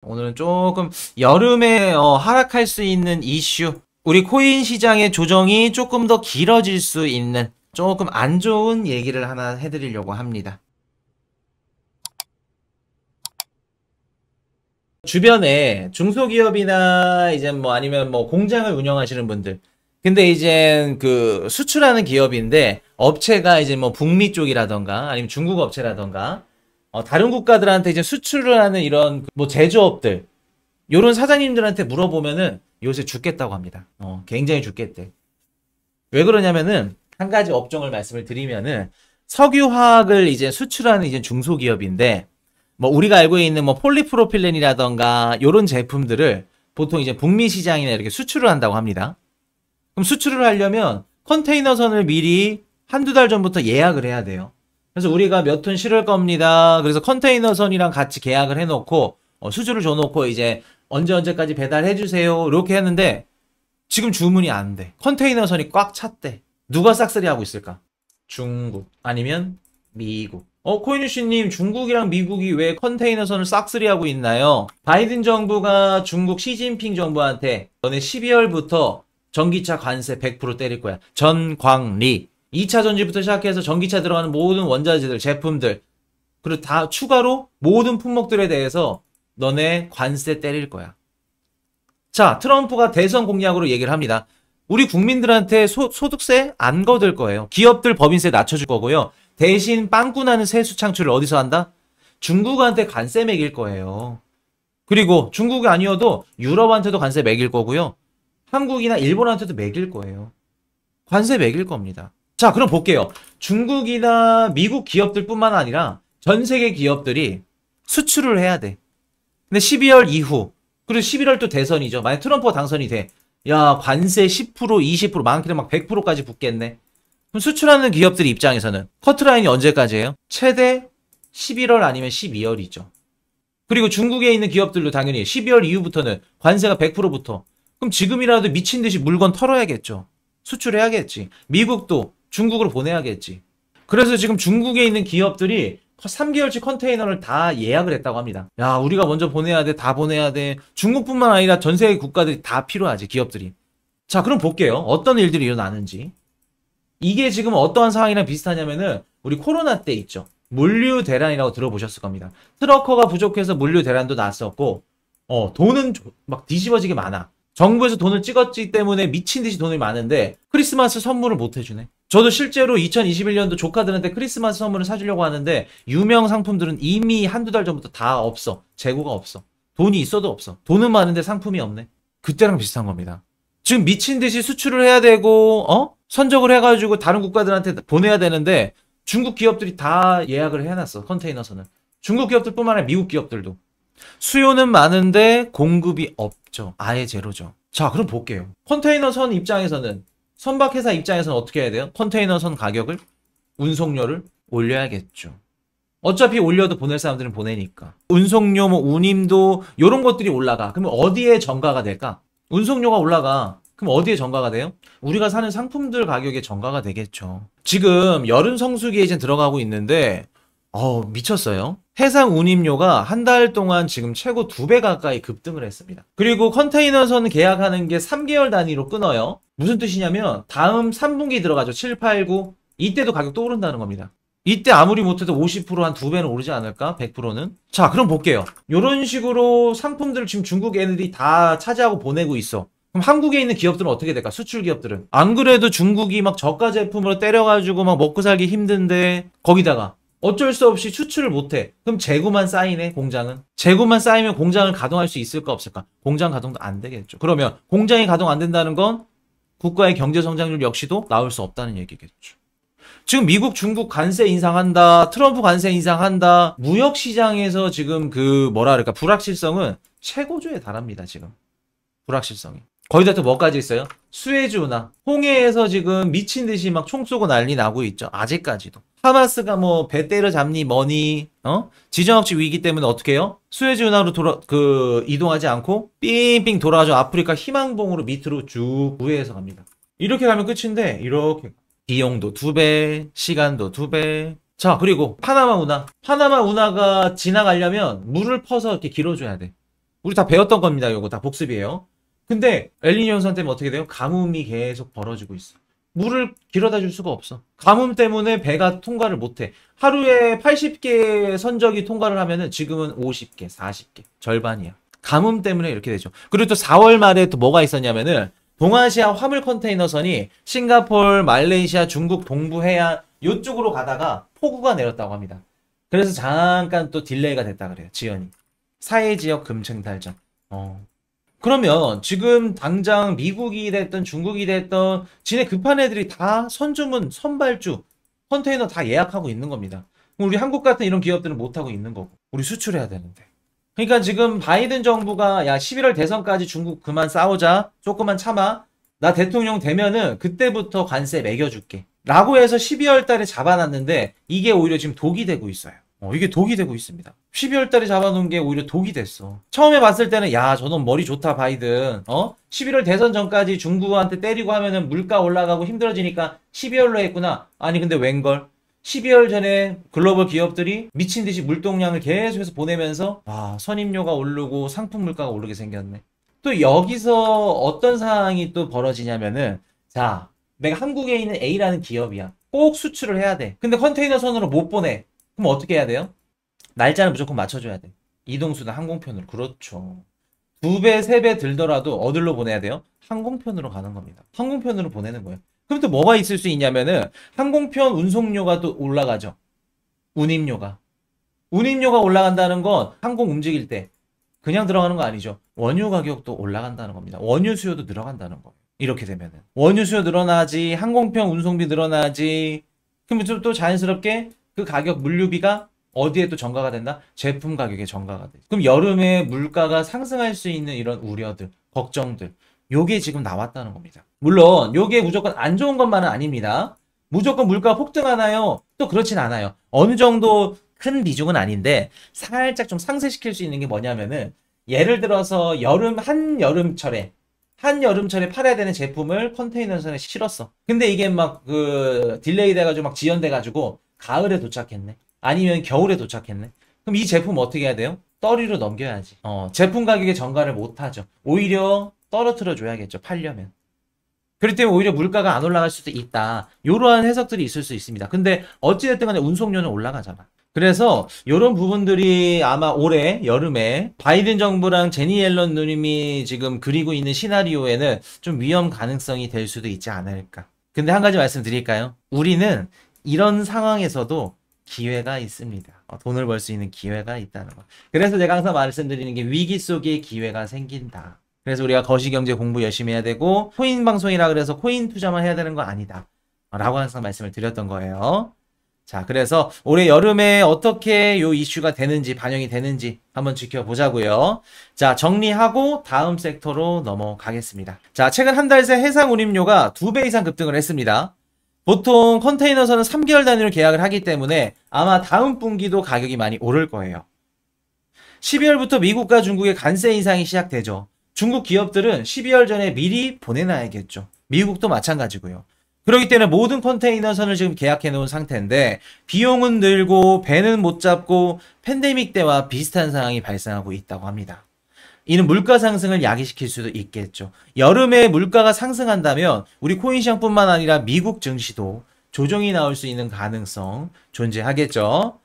오늘은 조금 여름에 하락할 수 있는 이슈, 우리 코인 시장의 조정이 조금 더 길어질 수 있는 조금 안 좋은 얘기를 하나 해드리려고 합니다. 주변에 중소기업이나 이제 뭐 아니면 뭐 공장을 운영하시는 분들, 근데 이제 그 수출하는 기업인데 업체가 이제 뭐 북미 쪽이라던가 아니면 중국 업체라던가 다른 국가들한테 이제 수출을 하는 이런 뭐 제조업들, 요런 사장님들한테 물어보면은 요새 죽겠다고 합니다. 굉장히 죽겠대. 왜 그러냐면은 한 가지 업종을 말씀을 드리면은 석유화학을 이제 수출하는 이제 중소기업인데, 뭐 우리가 알고 있는 뭐 폴리프로필렌이라던가 요런 제품들을 보통 이제 북미 시장이나 이렇게 수출을 한다고 합니다. 그럼 수출을 하려면 컨테이너선을 미리 한두 달 전부터 예약을 해야 돼요. 그래서 우리가 몇 톤 실을 겁니다. 그래서 컨테이너선이랑 같이 계약을 해놓고 수주를 줘놓고 이제 언제까지 배달해주세요 이렇게 했는데 지금 주문이 안 돼. 컨테이너선이 꽉 찼대. 누가 싹쓸이 하고 있을까? 중국 아니면 미국. 코인유씨님, 중국이랑 미국이 왜 컨테이너선을 싹쓸이 하고 있나요? 바이든 정부가 중국 시진핑 정부한테 너네 12월부터 전기차 관세 100% 때릴 거야. 전광리. 2차 전지부터 시작해서 전기차 들어가는 모든 원자재들, 제품들, 그리고 다 추가로 모든 품목들에 대해서 너네 관세 때릴 거야. 자, 트럼프가 대선 공약으로 얘기를 합니다. 우리 국민들한테 소득세 안 거둘 거예요. 기업들 법인세 낮춰줄 거고요. 대신 빵꾸 나는 세수 창출을 어디서 한다? 중국한테 관세 매길 거예요. 그리고 중국이 아니어도 유럽한테도 관세 매길 거고요. 한국이나 일본한테도 매길 거예요. 관세 매길 겁니다. 자, 그럼 볼게요. 중국이나 미국 기업들뿐만 아니라 전 세계 기업들이 수출을 해야 돼. 근데 12월 이후, 그리고 11월 또 대선이죠. 만약 트럼프가 당선이 돼. 야, 관세 10%, 20%, 많게는 막 100%까지 붙겠네. 그럼 수출하는 기업들 입장에서는 커트라인이 언제까지예요? 최대 11월 아니면 12월이죠. 그리고 중국에 있는 기업들도 당연히 12월 이후부터는 관세가 100%부터. 그럼 지금이라도 미친 듯이 물건 털어야겠죠. 수출해야겠지. 미국도 중국으로 보내야겠지. 그래서 지금 중국에 있는 기업들이 3개월치 컨테이너를 다 예약을 했다고 합니다. 야, 우리가 먼저 보내야 돼. 다 보내야 돼. 중국뿐만 아니라 전 세계 국가들이 다 필요하지, 기업들이. 자, 그럼 볼게요. 어떤 일들이 일어나는지. 이게 지금 어떠한 상황이랑 비슷하냐면은 우리 코로나 때 있죠. 물류 대란이라고 들어보셨을 겁니다. 트러커가 부족해서 물류 대란도 났었고, 돈은 막 뒤집어지게 많아. 정부에서 돈을 찍었기 때문에 미친 듯이 돈이 많은데 크리스마스 선물을 못 해주네. 저도 실제로 2021년도 조카들한테 크리스마스 선물을 사주려고 하는데 유명 상품들은 이미 한두 달 전부터 다 없어. 재고가 없어. 돈이 있어도 없어. 돈은 많은데 상품이 없네. 그때랑 비슷한 겁니다. 지금 미친 듯이 수출을 해야 되고 선적을 해가지고 다른 국가들한테 보내야 되는데 중국 기업들이 다 예약을 해놨어. 컨테이너선을. 중국 기업들뿐만 아니라 미국 기업들도. 수요는 많은데 공급이 없죠. 아예 제로죠. 자, 그럼 볼게요. 컨테이너선 입장에서는, 선박회사 입장에서는 어떻게 해야 돼요? 컨테이너선 가격을, 운송료를 올려야겠죠. 어차피 올려도 보낼 사람들은 보내니까. 운송료, 뭐 운임도 요런 것들이 올라가. 그러면 어디에 전가가 될까? 운송료가 올라가. 그럼 어디에 전가가 돼요? 우리가 사는 상품들 가격에 전가가 되겠죠. 지금 여름 성수기에 이제 들어가고 있는데 미쳤어요. 해상 운임료가 한 달 동안 지금 최고 2배 가까이 급등을 했습니다. 그리고 컨테이너선 계약하는 게 3개월 단위로 끊어요. 무슨 뜻이냐면 다음 3분기 들어가죠. 7, 8, 9. 이때도 가격 또 오른다는 겁니다. 이때 아무리 못해도 50%한 2배는 오르지 않을까? 100%는? 자, 그럼 볼게요. 이런 식으로 상품들을 지금 중국 애들이 다 차지하고 보내고 있어. 그럼 한국에 있는 기업들은 어떻게 될까? 수출 기업들은. 안 그래도 중국이 막 저가 제품으로 때려가지고 막 먹고 살기 힘든데 거기다가 어쩔 수 없이 수출을 못해. 그럼 재고만 쌓이네, 공장은. 재고만 쌓이면 공장을 가동할 수 있을까 없을까? 공장 가동도 안 되겠죠. 그러면 공장이 가동 안 된다는 건 국가의 경제 성장률 역시도 나올 수 없다는 얘기겠죠. 지금 미국, 중국 관세 인상한다. 트럼프 관세 인상한다. 무역시장에서 지금 불확실성은 최고조에 달합니다, 지금. 불확실성이. 거기다 또 뭐까지 있어요? 수에즈 운하. 홍해에서 지금 미친 듯이 막 총 쏘고 난리 나고 있죠. 아직까지도. 하마스가 뭐 배 때려잡니 뭐니 지정학적 위기 때문에 어떻게 해요? 수에즈 운하로 이동하지 않고 삥삥 돌아가죠. 아프리카 희망봉으로 밑으로 쭉 우회해서 갑니다. 이렇게 가면 끝인데 이렇게 비용도 2배, 시간도 2배. 자, 그리고 파나마 운하. 파나마 운하가 지나가려면 물을 퍼서 이렇게 길어줘야 돼. 우리 다 배웠던 겁니다. 요거 다 복습이에요. 근데 엘니뇨 현상 때문에 어떻게 돼요? 가뭄이 계속 벌어지고 있어. 물을 길어다 줄 수가 없어. 가뭄 때문에 배가 통과를 못해. 하루에 80개 선적이 통과를 하면은 지금은 50개, 40개. 절반이야. 가뭄 때문에 이렇게 되죠. 그리고 또 4월 말에 또 뭐가 있었냐면은 동아시아 화물 컨테이너선이 싱가포르, 말레이시아, 중국 동부 해안 요쪽으로 가다가 폭우가 내렸다고 합니다. 그래서 잠깐 또 딜레이가 됐다 그래요. 지연이. 사해 지역 금층 탈정. 그러면 지금 당장 미국이 됐든 중국이 됐든 지네 급한 애들이 다 선주문, 선발주, 컨테이너 다 예약하고 있는 겁니다. 우리 한국 같은 이런 기업들은 못하고 있는 거고. 우리 수출해야 되는데. 그러니까 지금 바이든 정부가 야 11월 대선까지 중국 그만 싸우자. 조금만 참아. 나 대통령 되면은 그때부터 관세 매겨줄게. 라고 해서 12월 달에 잡아놨는데 이게 오히려 지금 독이 되고 있어요. 이게 독이 되고 있습니다. 12월 달에 잡아놓은 게 오히려 독이 됐어. 처음에 봤을 때는 야 저놈 머리 좋다 바이든. 11월 대선 전까지 중국한테 때리고 하면은 물가 올라가고 힘들어지니까 12월로 했구나. 아니 근데 웬걸? 12월 전에 글로벌 기업들이 미친 듯이 물동량을 계속해서 보내면서 선임료가 오르고 상품 물가가 오르게 생겼네. 또 여기서 어떤 상황이 또 벌어지냐면은 자 내가 한국에 있는 A라는 기업이야. 꼭 수출을 해야 돼. 근데 컨테이너 선으로 못 보내. 그럼 어떻게 해야 돼요? 날짜는 무조건 맞춰줘야 돼. 이동수단 항공편으로. 그렇죠. 2배, 3배 들더라도 어디로 보내야 돼요? 항공편으로 가는 겁니다. 항공편으로 보내는 거예요. 그럼 또 뭐가 있을 수 있냐면은 항공편 운송료가 또 올라가죠. 운임료가. 운임료가 올라간다는 건 항공 움직일 때 그냥 들어가는 거 아니죠. 원유 가격도 올라간다는 겁니다. 원유 수요도 늘어간다는 거예요. 이렇게 되면은. 원유 수요 늘어나지, 항공편 운송비 늘어나지, 그럼 또 자연스럽게 그 가격 물류비가 어디에 또 전가가 된다? 제품 가격에 전가가 돼. 그럼 여름에 물가가 상승할 수 있는 이런 우려들, 걱정들, 요게 지금 나왔다는 겁니다. 물론 요게 무조건 안 좋은 것만은 아닙니다. 무조건 물가 폭등하나요? 또 그렇진 않아요. 어느 정도 큰 비중은 아닌데 살짝 좀 상쇄시킬 수 있는 게 뭐냐면은 예를 들어서 한여름철에 팔아야 되는 제품을 컨테이너선에 실었어. 근데 이게 막 딜레이 돼가지고 막 지연돼가지고 가을에 도착했네. 아니면 겨울에 도착했네. 그럼 이 제품 어떻게 해야 돼요? 떨이로 넘겨야지. 제품 가격에 전가를 못하죠. 오히려 떨어뜨려 줘야겠죠. 팔려면. 그렇기 때문에 오히려 물가가 안 올라갈 수도 있다. 이러한 해석들이 있을 수 있습니다. 근데 어찌됐든 간에 운송료는 올라가잖아. 그래서 이런 부분들이 아마 올해 여름에 바이든 정부랑 제니 옐런 누님이 지금 그리고 있는 시나리오에는 좀 위험 가능성이 될 수도 있지 않을까. 근데 한 가지 말씀드릴까요? 우리는 이런 상황에서도 기회가 있습니다. 돈을 벌 수 있는 기회가 있다는 거. 그래서 제가 항상 말씀드리는 게 위기 속에 기회가 생긴다. 그래서 우리가 거시경제 공부 열심히 해야 되고 코인 방송이라 그래서 코인 투자만 해야 되는 거 아니다. 라고 항상 말씀을 드렸던 거예요. 자, 그래서 올해 여름에 어떻게 요 이슈가 되는지 반영이 되는지 한번 지켜보자고요. 자, 정리하고 다음 섹터로 넘어가겠습니다. 자, 최근 한 달 새 해상 운임료가 2배 이상 급등을 했습니다. 보통 컨테이너선은 3개월 단위로 계약을 하기 때문에 아마 다음 분기도 가격이 많이 오를 거예요. 12월부터 미국과 중국의 관세 인상이 시작되죠. 중국 기업들은 12월 전에 미리 보내놔야겠죠. 미국도 마찬가지고요. 그렇기 때문에 모든 컨테이너선을 지금 계약해 놓은 상태인데 비용은 늘고 배는 못 잡고 팬데믹 때와 비슷한 상황이 발생하고 있다고 합니다. 이는 물가 상승을 야기시킬 수도 있겠죠. 여름에 물가가 상승한다면 우리 코인 시장뿐만 아니라 미국 증시도 조정이 나올 수 있는 가능성 존재하겠죠.